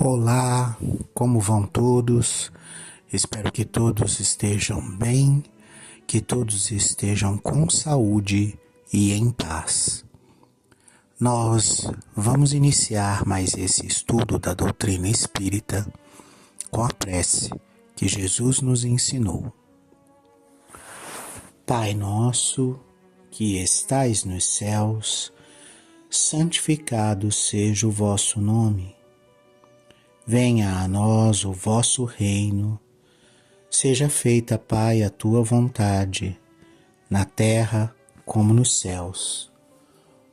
Olá, como vão todos? Espero que todos estejam bem, que todos estejam com saúde e em paz. Nós vamos iniciar mais esse estudo da doutrina espírita com a prece que Jesus nos ensinou. Pai nosso, que estais nos céus, santificado seja o vosso nome. Venha a nós o vosso reino, seja feita, Pai, a tua vontade, na terra como nos céus.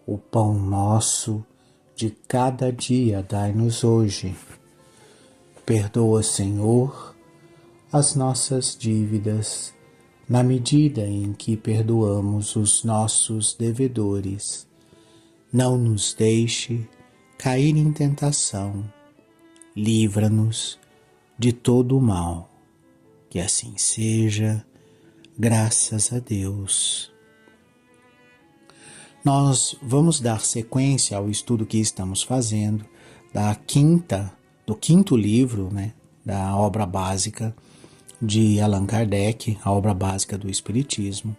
O pão nosso de cada dia dai-nos hoje. Perdoa, Senhor, as nossas dívidas, na medida em que perdoamos os nossos devedores. Não nos deixe cair em tentação. Livra-nos de todo o mal. Que assim seja, graças a Deus. Nós vamos dar sequência ao estudo que estamos fazendo do quinto livro, da obra básica de Allan Kardec, a obra básica do Espiritismo,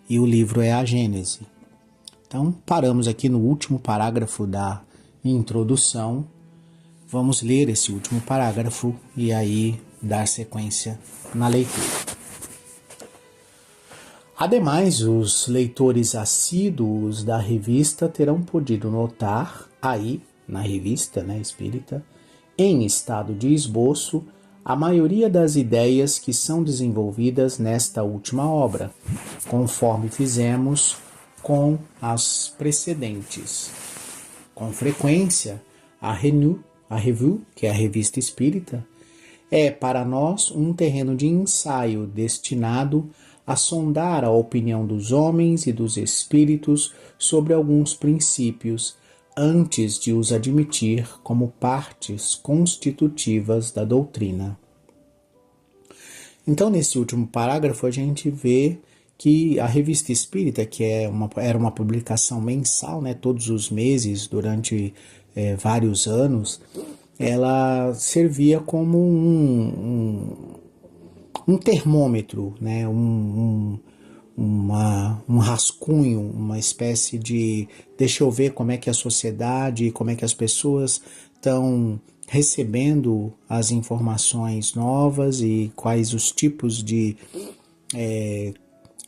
e o livro é a Gênese. Então, paramos aqui no último parágrafo da introdução. Vamos ler esse último parágrafo e aí dar sequência na leitura. Ademais, os leitores assíduos da revista terão podido notar aí, na revista espírita, em estado de esboço, a maioria das ideias que são desenvolvidas nesta última obra, conforme fizemos com as precedentes. Com frequência, a Revue, que é a revista espírita, é para nós um terreno de ensaio destinado a sondar a opinião dos homens e dos espíritos sobre alguns princípios antes de os admitir como partes constitutivas da doutrina. Então, nesse último parágrafo, a gente vê que a Revista Espírita, que era uma publicação mensal, todos os meses, durante vários anos, ela servia como um termômetro, um rascunho, uma espécie de deixa eu ver como é que a sociedade, como é que as pessoas estão recebendo as informações novas e quais os tipos de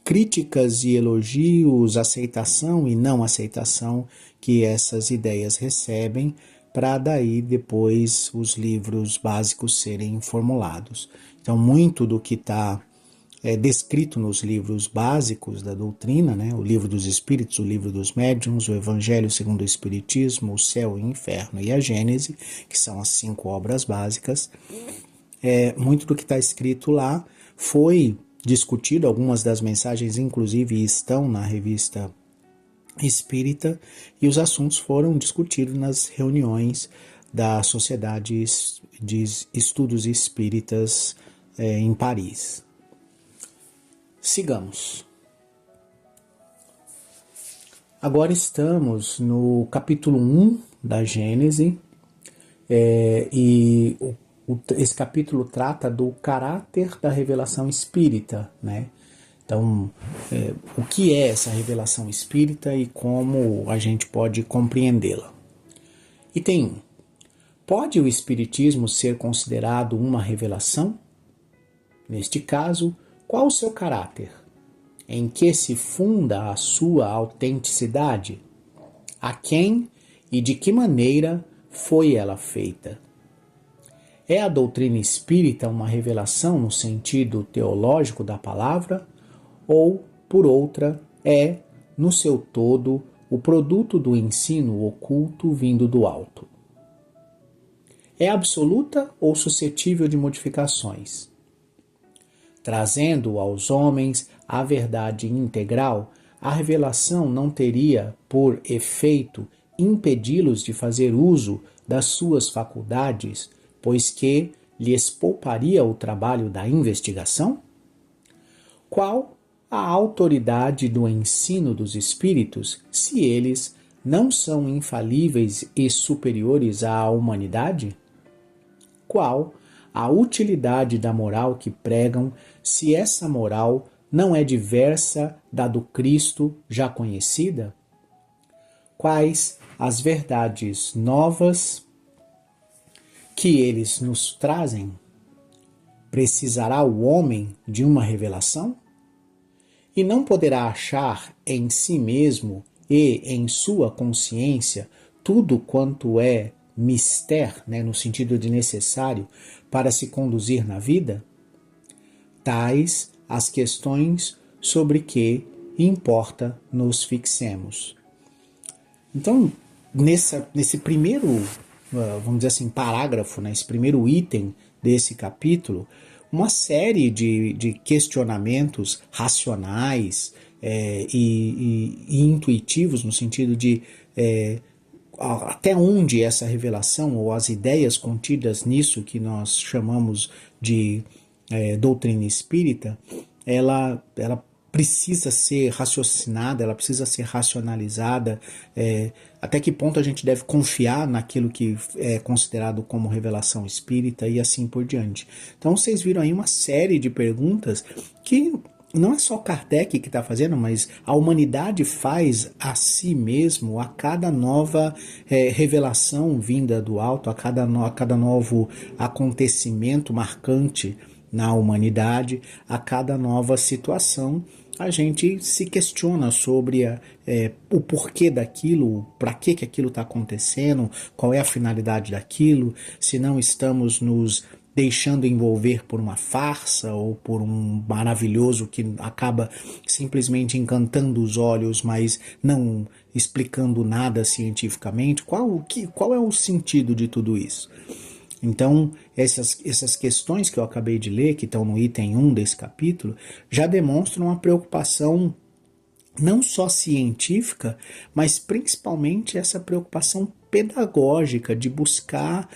críticas e elogios, aceitação e não aceitação que essas ideias recebem, para daí depois os livros básicos serem formulados. Então, muito do que está descrito nos livros básicos da doutrina, o Livro dos Espíritos, o Livro dos Médiuns, o Evangelho segundo o Espiritismo, o Céu e o Inferno e a Gênese, que são as 5 obras básicas, muito do que está escrito lá foi discutido, algumas das mensagens inclusive estão na revista espírita, e os assuntos foram discutidos nas reuniões da Sociedade de Estudos Espíritas em Paris. Sigamos. Agora estamos no capítulo 1 da Gênese, e esse capítulo trata do caráter da revelação espírita, Então, o que é essa revelação espírita e como a gente pode compreendê-la? Item 1. Pode o espiritismo ser considerado uma revelação? Neste caso, qual o seu caráter? Em que se funda a sua autenticidade? A quem e de que maneira foi ela feita? É a doutrina espírita uma revelação no sentido teológico da palavra? Ou, por outra, é, no seu todo, o produto do ensino oculto vindo do alto? É absoluta ou suscetível de modificações? Trazendo aos homens a verdade integral, a revelação não teria, por efeito, impedi-los de fazer uso das suas faculdades, pois que lhes pouparia o trabalho da investigação? Qual a autoridade do ensino dos espíritos, se eles não são infalíveis e superiores à humanidade? qual a utilidade da moral que pregam, se essa moral não é diversa da do Cristo já conhecida? Quais as verdades novas que eles nos trazem? Precisará o homem de uma revelação? E não poderá achar em si mesmo e em sua consciência tudo quanto é mister, no sentido de necessário, para se conduzir na vida? Tais as questões sobre que importa nos fixemos. Então, nesse primeiro, vamos dizer assim, parágrafo, esse primeiro item desse capítulo, uma série de questionamentos racionais e intuitivos, no sentido de até onde essa revelação ou as ideias contidas nisso que nós chamamos de doutrina espírita, ela precisa ser raciocinada, ela precisa ser racionalizada, até que ponto a gente deve confiar naquilo que é considerado como revelação espírita e assim por diante. Então vocês viram aí uma série de perguntas que não é só Kardec que está fazendo, mas a humanidade faz a si mesmo a cada nova revelação vinda do alto, a cada novo acontecimento marcante na humanidade, a cada nova situação, a gente se questiona sobre o porquê daquilo, para que aquilo está acontecendo, qual é a finalidade daquilo, se não estamos nos deixando envolver por uma farsa ou por um maravilhoso que acaba simplesmente encantando os olhos, mas não explicando nada cientificamente. Qual é o sentido de tudo isso? Então, essas questões que eu acabei de ler, que estão no item 1 desse capítulo, já demonstram uma preocupação não só científica, mas principalmente essa preocupação pedagógica de buscar,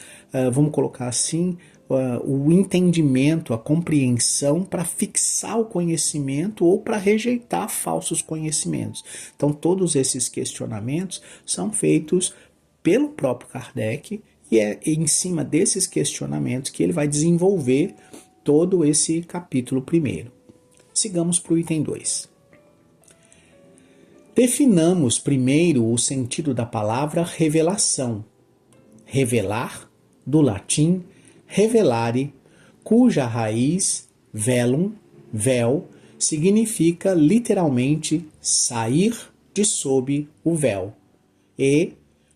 vamos colocar assim, o entendimento, a compreensão para fixar o conhecimento ou para rejeitar falsos conhecimentos. Então, todos esses questionamentos são feitos pelo próprio Kardec, e é em cima desses questionamentos que ele vai desenvolver todo esse capítulo primeiro. Sigamos para o item 2. Definamos primeiro o sentido da palavra revelação. Revelar, do latim revelare, cuja raiz velum, véu, significa literalmente sair de sob o véu e,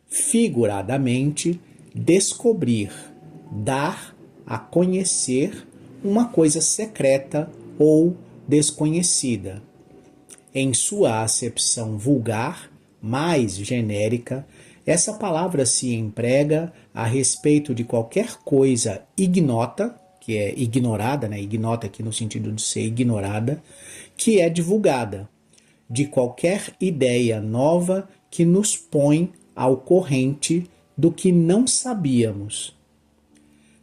figuradamente, descobrir, dar a conhecer uma coisa secreta ou desconhecida. Em sua acepção vulgar, mais genérica, essa palavra se emprega a respeito de qualquer coisa ignota, que é ignorada, ignota aqui no sentido de ser ignorada, que é divulgada, de qualquer ideia nova que nos põe ao corrente do que não sabíamos.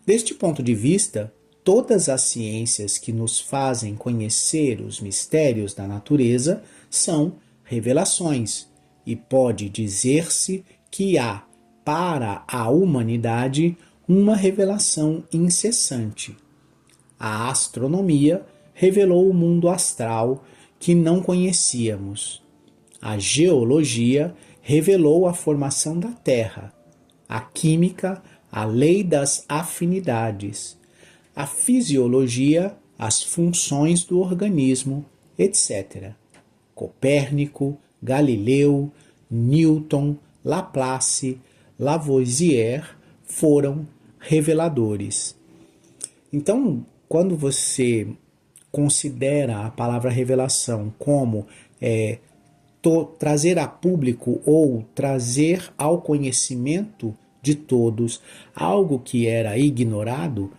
Deste ponto de vista, todas as ciências que nos fazem conhecer os mistérios da natureza são revelações, e pode dizer-se que há, para a humanidade, uma revelação incessante. A astronomia revelou o mundo astral que não conhecíamos. A geologia revelou a formação da Terra. A química, a lei das afinidades. A fisiologia, as funções do organismo, etc. Copérnico, Galileu, Newton, Laplace, Lavoisier foram reveladores. Então, quando você considera a palavra revelação como trazer a público ou trazer ao conhecimento de todos algo que era ignorado,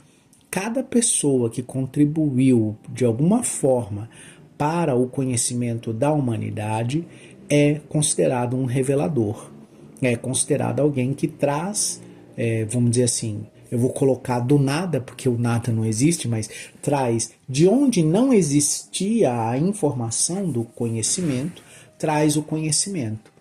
cada pessoa que contribuiu de alguma forma para o conhecimento da humanidade é considerado um revelador. É considerado alguém que traz, vamos dizer assim, eu vou colocar do nada, porque o nada não existe, mas traz de onde não existia a informação do conhecimento, traz o conhecimento.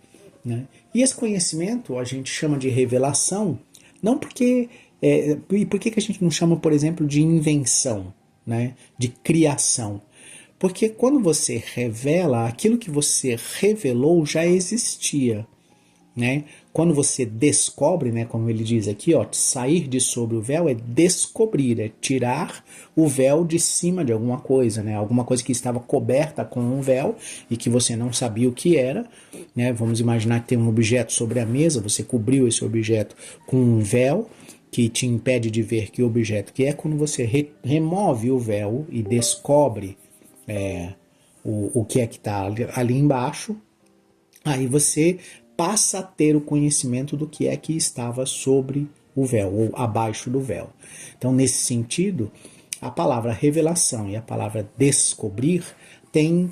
E esse conhecimento a gente chama de revelação, não porque E por que a gente não chama, por exemplo, de invenção, né? De criação? Porque quando você revela, aquilo que você revelou já existia, né? Quando você descobre, né, como ele diz aqui, ó, sair de sobre o véu é descobrir, é tirar o véu de cima de alguma coisa, né? Alguma coisa que estava coberta com um véu e que você não sabia o que era, né? Vamos imaginar que tem um objeto sobre a mesa, você cobriu esse objeto com um véu que te impede de ver que objeto que é. Quando você remove o véu e descobre o que é que está ali embaixo, aí você passa a ter o conhecimento do que é que estava sobre o véu, ou abaixo do véu. Então, nesse sentido, a palavra revelação e a palavra descobrir têm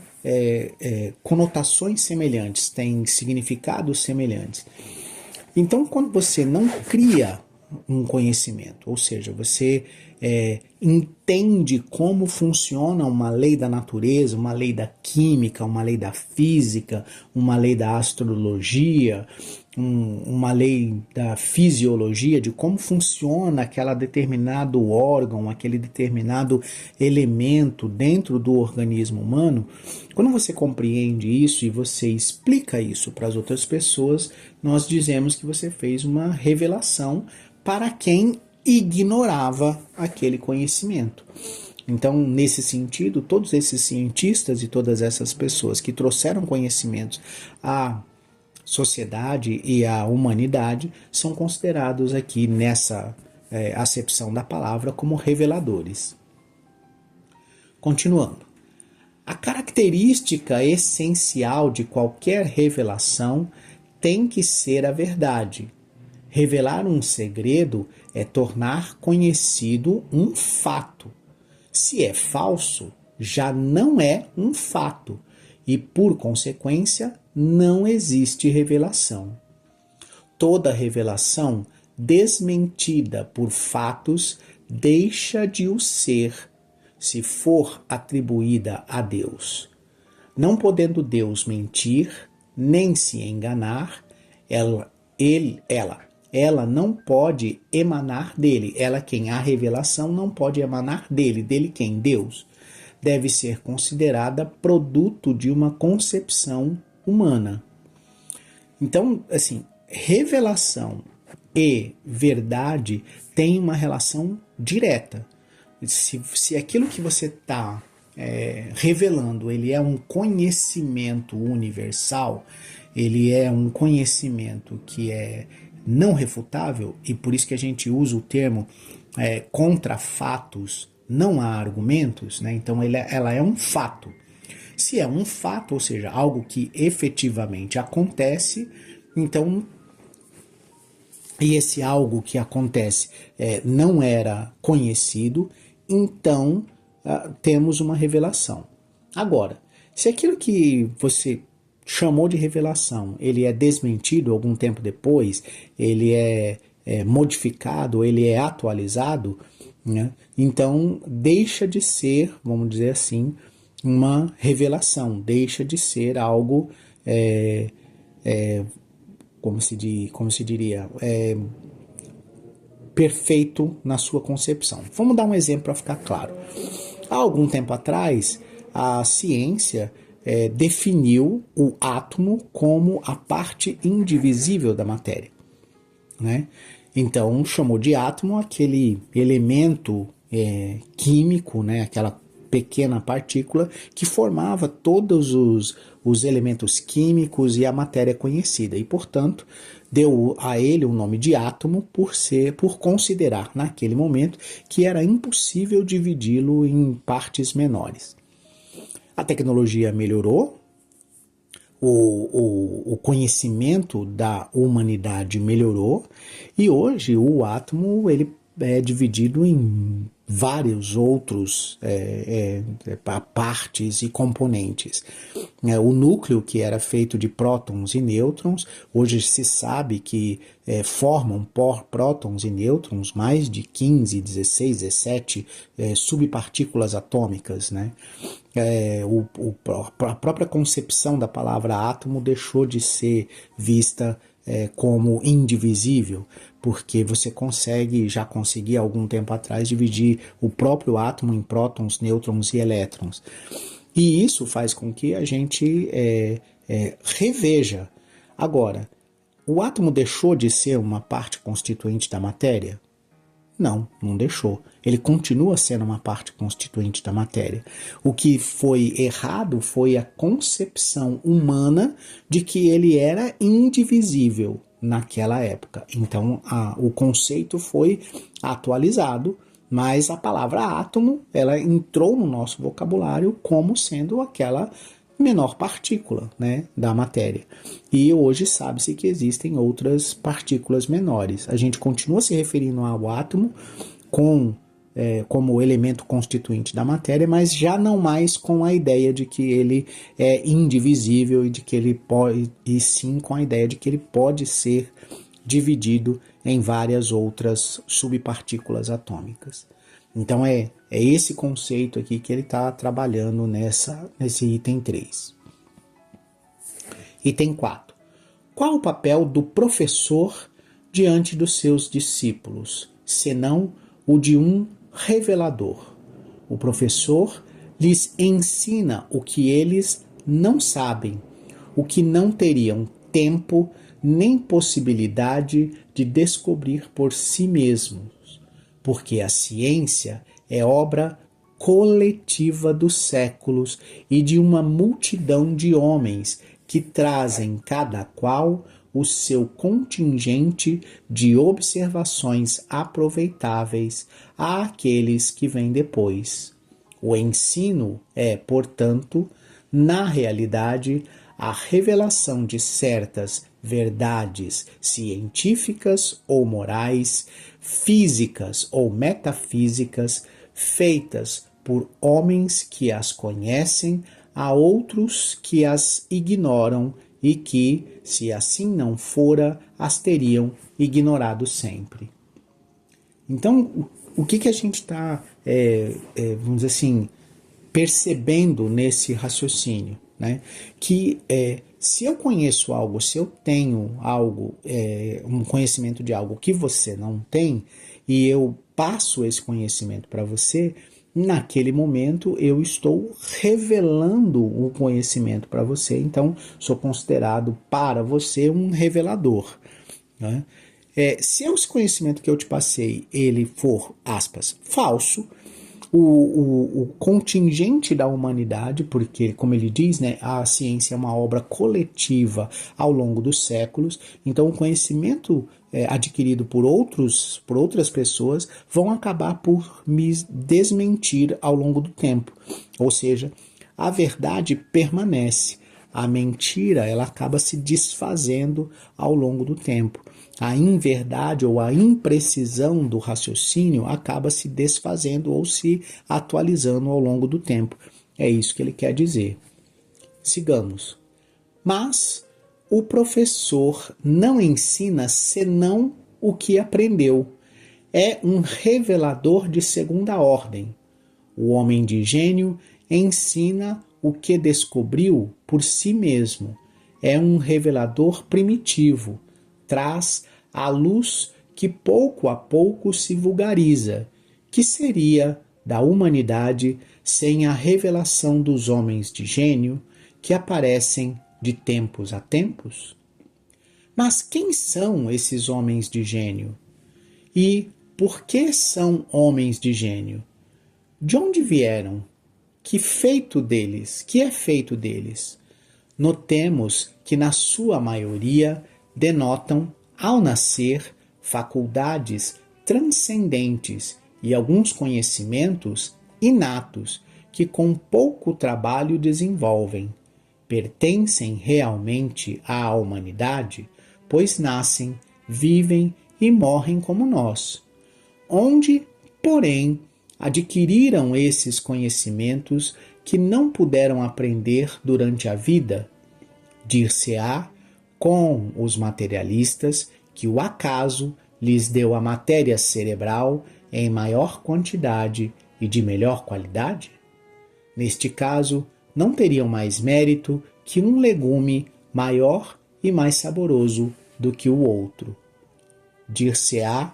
conotações semelhantes, têm significados semelhantes. Então, quando você não cria um conhecimento, ou seja, você entende como funciona uma lei da natureza, uma lei da química, uma lei da física, uma lei da astrologia, uma lei da fisiologia, de como funciona aquele determinado órgão, aquele determinado elemento dentro do organismo humano. Quando você compreende isso e você explica isso para as outras pessoas, nós dizemos que você fez uma revelação para quem ignorava aquele conhecimento. Então, nesse sentido, todos esses cientistas e todas essas pessoas que trouxeram conhecimentos à sociedade e à humanidade são considerados aqui nessa acepção da palavra como reveladores. Continuando. A característica essencial de qualquer revelação tem que ser a verdade. Revelar um segredo é tornar conhecido um fato. Se é falso, já não é um fato e, por consequência, não existe revelação. Toda revelação desmentida por fatos deixa de o ser, se for atribuída a Deus. Não podendo Deus mentir, nem se enganar, ela não pode emanar dele. Ela, quem a revelação, não pode emanar dele. Dele quem? Deus. Deve ser considerada produto de uma concepção humana. Então, assim, revelação e verdade têm uma relação direta. Se aquilo que você está revelando, ele é um conhecimento universal, ele é um conhecimento que é não refutável, e por isso que a gente usa o termo contra fatos, não há argumentos, né? Então ela é um fato. Se é um fato, ou seja, algo que efetivamente acontece, então, e esse algo que acontece não era conhecido, então temos uma revelação. Agora, se aquilo que você chamou de revelação, ele é desmentido algum tempo depois, ele é modificado, ele é atualizado, né? Então deixa de ser, vamos dizer assim, uma revelação, deixa de ser algo, como se diria, perfeito na sua concepção. Vamos dar um exemplo para ficar claro. Há algum tempo atrás, a ciência definiu o átomo como a parte indivisível da matéria, né? Então chamou de átomo aquele elemento químico, né? Aquela pequena partícula que formava todos os elementos químicos e a matéria conhecida, e portanto deu a ele o nome de átomo por considerar naquele momento que era impossível dividi-lo em partes menores. A tecnologia melhorou, o conhecimento da humanidade melhorou, e hoje o átomo ele é dividido em vários outros partes e componentes. O núcleo, que era feito de prótons e nêutrons, hoje se sabe que formam prótons e nêutrons mais de 15, 16, 17 subpartículas atômicas, né? A própria concepção da palavra átomo deixou de ser vista como indivisível, porque você já conseguia algum tempo atrás dividir o próprio átomo em prótons, nêutrons e elétrons. E isso faz com que a gente reveja. Agora, o átomo deixou de ser uma parte constituinte da matéria? Não, não deixou. Ele continua sendo uma parte constituinte da matéria. O que foi errado foi a concepção humana de que ele era indivisível naquela época. Então, o conceito foi atualizado, mas a palavra átomo, ela entrou no nosso vocabulário como sendo aquela menor partícula, né, da matéria. E hoje sabe-se que existem outras partículas menores. A gente continua se referindo ao átomo como elemento constituinte da matéria, mas já não mais com a ideia de que ele é indivisível e de que ele pode, e sim com a ideia de que ele pode ser dividido em várias outras subpartículas atômicas. Então é esse conceito aqui que ele está trabalhando nesse item 3. Item 4. Qual o papel do professor diante dos seus discípulos, senão o de um revelador? O professor lhes ensina o que eles não sabem, o que não teriam tempo nem possibilidade de descobrir por si mesmos, porque a ciência é obra coletiva dos séculos e de uma multidão de homens que trazem cada qual o seu contingente de observações aproveitáveis àqueles que vêm depois. O ensino é, portanto, na realidade, a revelação de certas verdades científicas ou morais, físicas ou metafísicas, feitas por homens que as conhecem a outros que as ignoram e que, se assim não fora, as teriam ignorado sempre. Então, o que a gente está, vamos dizer assim, percebendo nesse raciocínio? Né? Que se eu conheço algo, se eu tenho algo, um conhecimento de algo que você não tem, e eu passo esse conhecimento para você, naquele momento eu estou revelando o conhecimento para você, então sou considerado para você um revelador. Né? Se esse conhecimento que eu te passei, ele for, aspas, falso, o contingente da humanidade, porque, como ele diz, né, a ciência é uma obra coletiva ao longo dos séculos, então o conhecimento adquirido por outras pessoas vão acabar por me desmentir ao longo do tempo. Ou seja, a verdade permanece. A mentira, ela acaba se desfazendo ao longo do tempo. A inverdade ou a imprecisão do raciocínio acaba se desfazendo ou se atualizando ao longo do tempo. É isso que ele quer dizer. Sigamos. Mas o professor não ensina senão o que aprendeu. É um revelador de segunda ordem. O homem de gênio ensina o que descobriu por si mesmo. É um revelador primitivo. Traz a luz que pouco a pouco se vulgariza, que seria da humanidade sem a revelação dos homens de gênio que aparecem de tempos a tempos? Mas quem são esses homens de gênio? E por que são homens de gênio? De onde vieram? Que é feito deles? Notemos que na sua maioria denotam, ao nascer, faculdades transcendentes e alguns conhecimentos inatos que com pouco trabalho desenvolvem. Pertencem realmente à humanidade, pois nascem, vivem e morrem como nós. Onde, porém, adquiriram esses conhecimentos que não puderam aprender durante a vida? Dir-se-á com os materialistas que o acaso lhes deu a matéria cerebral em maior quantidade e de melhor qualidade? Neste caso, não teriam mais mérito que um legume maior e mais saboroso do que o outro. Dir-se-á,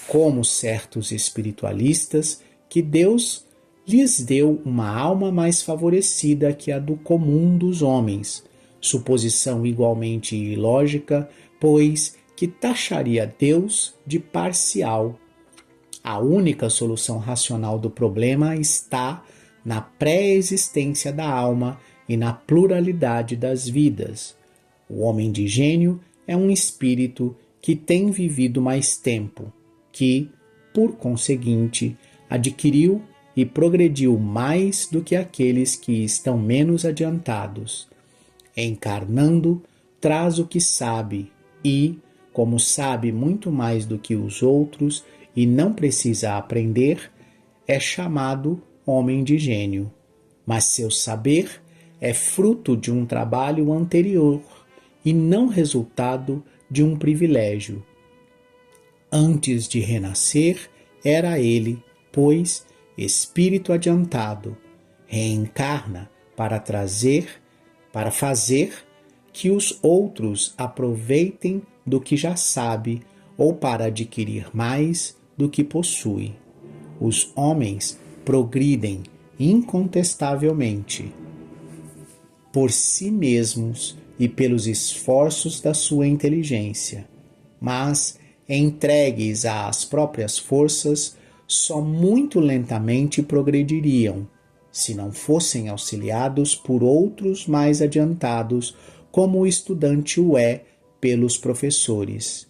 como certos espiritualistas, que Deus lhes deu uma alma mais favorecida que a do comum dos homens, suposição igualmente ilógica, pois que taxaria Deus de parcial. A única solução racional do problema está na pré-existência da alma e na pluralidade das vidas. O homem de gênio é um espírito que tem vivido mais tempo, que, por conseguinte, adquiriu e progrediu mais do que aqueles que estão menos adiantados. Encarnando, traz o que sabe e, como sabe muito mais do que os outros e não precisa aprender, é chamado homem de gênio. Mas seu saber é fruto de um trabalho anterior e não resultado de um privilégio. Antes de renascer, era ele, pois, espírito adiantado, reencarna para fazer que os outros aproveitem do que já sabe ou para adquirir mais do que possui. Os homens progridem incontestavelmente por si mesmos e pelos esforços da sua inteligência, mas, entregues às próprias forças, só muito lentamente progrediriam, se não fossem auxiliados por outros mais adiantados, como o estudante o é pelos professores.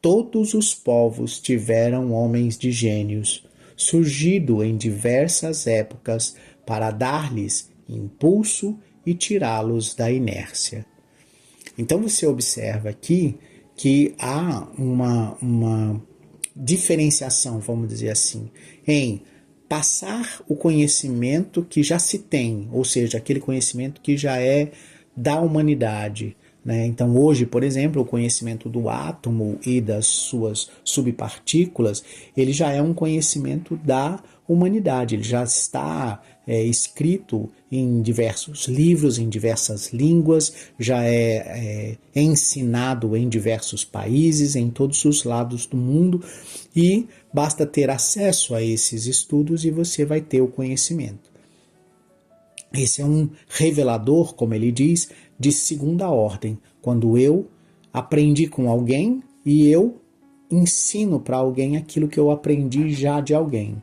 Todos os povos tiveram homens de gênios, surgido em diversas épocas para dar-lhes impulso e tirá-los da inércia. Então você observa aqui que há uma diferenciação, vamos dizer assim, em passar o conhecimento que já se tem, ou seja, aquele conhecimento que já é da humanidade, né? Então hoje, por exemplo, o conhecimento do átomo e das suas subpartículas, ele já é um conhecimento da humanidade, ele já está escrito em diversos livros, em diversas línguas, já é ensinado em diversos países, em todos os lados do mundo, e basta ter acesso a esses estudos e você vai ter o conhecimento. Esse é um revelador, como ele diz, de segunda ordem, quando eu aprendi com alguém e eu ensino para alguém aquilo que eu aprendi já de alguém.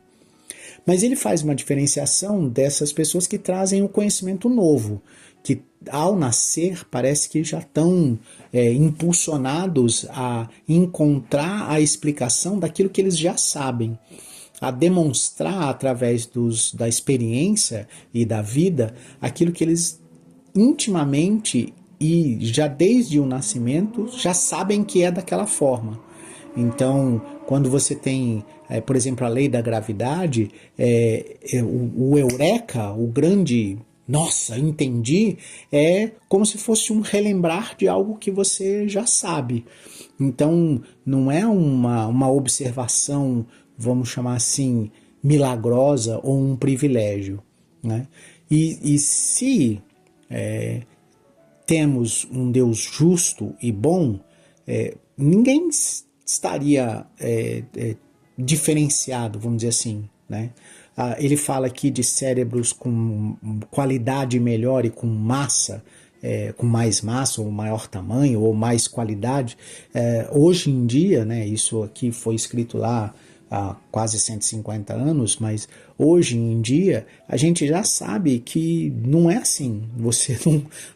Mas ele faz uma diferenciação dessas pessoas que trazem o conhecimento novo, que ao nascer parece que já estão impulsionados a encontrar a explicação daquilo que eles já sabem, a demonstrar através da experiência e da vida aquilo que eles intimamente e já desde o nascimento já sabem que é daquela forma. Então, quando você tem, por exemplo, a lei da gravidade, o eureka, o grande, nossa, entendi, é como se fosse um relembrar de algo que você já sabe. Então, não é uma observação, vamos chamar assim, milagrosa ou um privilégio, né? E se temos um Deus justo e bom, ninguém estaria diferenciado, vamos dizer assim, né? Ele fala aqui de cérebros com qualidade melhor e com massa, com mais massa ou maior tamanho ou mais qualidade. Hoje em dia, né, isso aqui foi escrito lá há quase 150 anos, mas hoje em dia a gente já sabe que não é assim. Você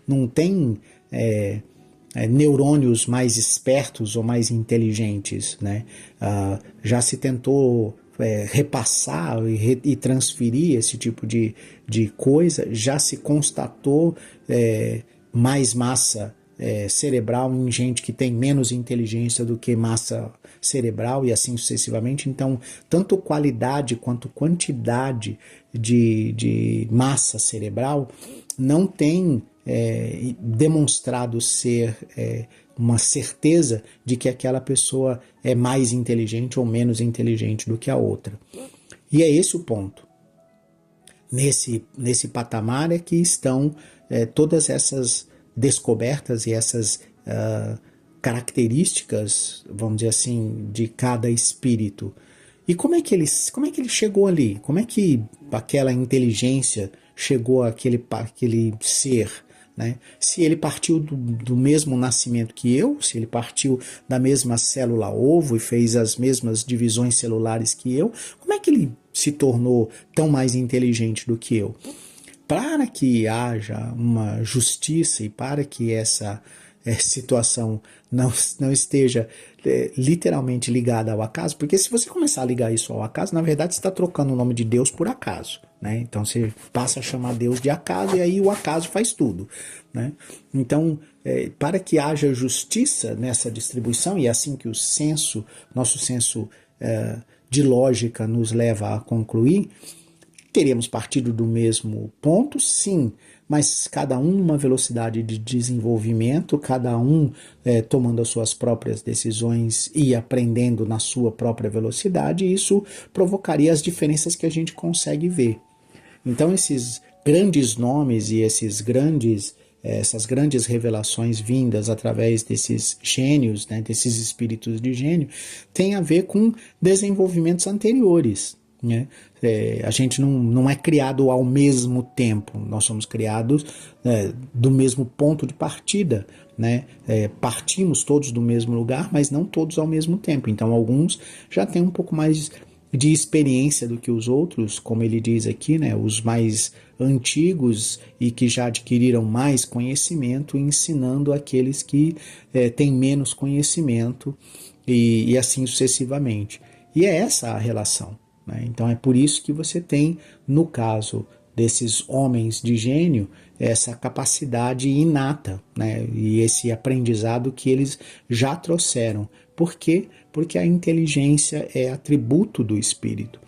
não tem neurônios mais espertos ou mais inteligentes, né? Já se tentou repassar e transferir esse tipo de coisa, já se constatou mais massa cerebral em gente que tem menos inteligência do que massa cerebral e assim sucessivamente. Então, tanto qualidade quanto quantidade de massa cerebral não tem demonstrado ser uma certeza de que aquela pessoa é mais inteligente ou menos inteligente do que a outra. E é esse o ponto. Nesse patamar é que estão todas essas descobertas e essas características, vamos dizer assim, de cada espírito. E como é que ele chegou ali? Como é que aquela inteligência chegou àquele ser? Né? Se ele partiu do mesmo nascimento que eu, se ele partiu da mesma célula ovo e fez as mesmas divisões celulares que eu, como é que ele se tornou tão mais inteligente do que eu? Para que haja uma justiça e para que essa situação não esteja literalmente ligada ao acaso, porque se você começar a ligar isso ao acaso, na verdade você está trocando o nome de Deus por acaso. Né? Então você passa a chamar Deus de acaso e aí o acaso faz tudo. Né? Então, para que haja justiça nessa distribuição, e é assim que nosso senso de lógica nos leva a concluir, teríamos partido do mesmo ponto, sim, mas cada um numa velocidade de desenvolvimento, cada um tomando as suas próprias decisões e aprendendo na sua própria velocidade, e isso provocaria as diferenças que a gente consegue ver. Então esses grandes nomes e essas grandes revelações vindas através desses gênios, né, desses espíritos de gênio, tem a ver com desenvolvimentos anteriores. Né? A gente não é criado ao mesmo tempo, nós somos criados do mesmo ponto de partida. Né? Partimos todos do mesmo lugar, mas não todos ao mesmo tempo. Então alguns já têm um pouco mais de experiência do que os outros, como ele diz aqui, né, os mais antigos e que já adquiriram mais conhecimento, ensinando aqueles que têm menos conhecimento e assim sucessivamente. E é essa a relação. Né? Então é por isso que você tem, no caso desses homens de gênio, essa capacidade inata, né? E esse aprendizado que eles já trouxeram. Por quê? Porque a inteligência é atributo do espírito.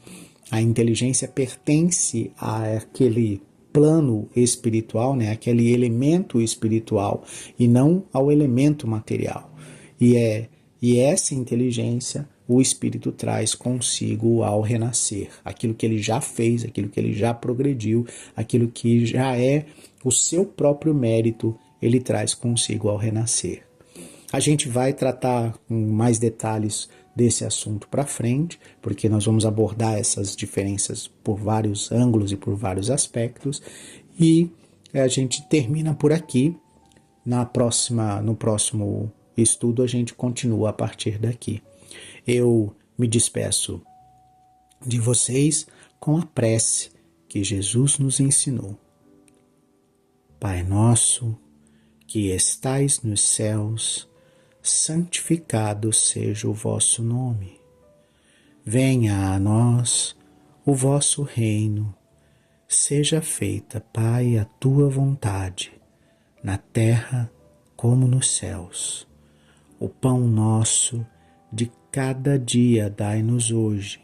A inteligência pertence àquele plano espiritual, né? Aquele elemento espiritual, e não ao elemento material. E essa inteligência o espírito traz consigo ao renascer. Aquilo que ele já fez, aquilo que ele já progrediu, aquilo que já é o seu próprio mérito, ele traz consigo ao renascer. A gente vai tratar com mais detalhes desse assunto para frente, porque nós vamos abordar essas diferenças por vários ângulos e por vários aspectos, e a gente termina por aqui. No próximo estudo a gente continua a partir daqui. Eu me despeço de vocês com a prece que Jesus nos ensinou. Pai nosso, que estais nos céus, santificado seja o vosso nome. Venha a nós o vosso reino. Seja feita, Pai, a tua vontade, na terra como nos céus. O pão nosso de cada dia dai-nos hoje.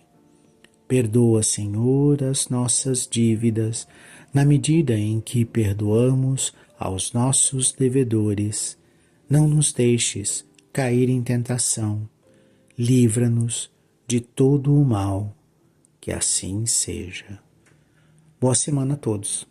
Perdoa, Senhor, as nossas dívidas, na medida em que perdoamos aos nossos devedores. Não nos deixes cair em tentação. Livra-nos de todo o mal. Que assim seja. Boa semana a todos.